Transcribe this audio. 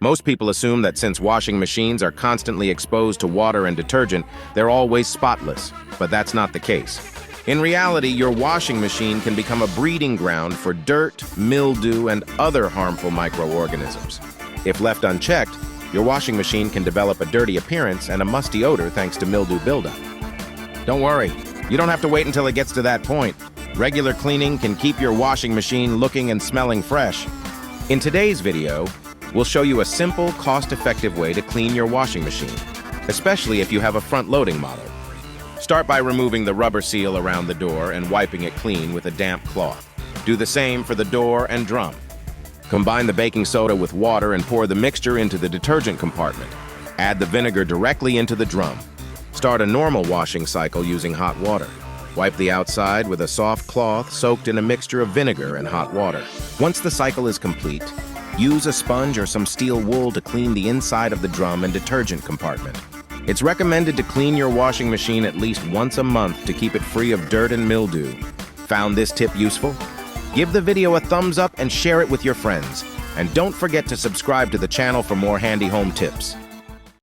Most people assume that since washing machines are constantly exposed to water and detergent, they're always spotless, but that's not the case. In reality, your washing machine can become a breeding ground for dirt, mildew, and other harmful microorganisms. If left unchecked, your washing machine can develop a dirty appearance and a musty odor thanks to mildew buildup. Don't worry, you don't have to wait until it gets to that point. Regular cleaning can keep your washing machine looking and smelling fresh. In today's video, we'll show you a simple, cost-effective way to clean your washing machine, especially if you have a front-loading model. Start by removing the rubber seal around the door and wiping it clean with a damp cloth. Do the same for the door and drum. Combine the baking soda with water and pour the mixture into the detergent compartment. Add the vinegar directly into the drum. Start a normal washing cycle using hot water. Wipe the outside with a soft cloth soaked in a mixture of vinegar and hot water. Once the cycle is complete, use a sponge or some steel wool to clean the inside of the drum and detergent compartment. It's recommended to clean your washing machine at least once a month to keep it free of dirt and mildew. Found this tip useful? Give the video a thumbs up and share it with your friends. And don't forget to subscribe to the channel for more handy home tips.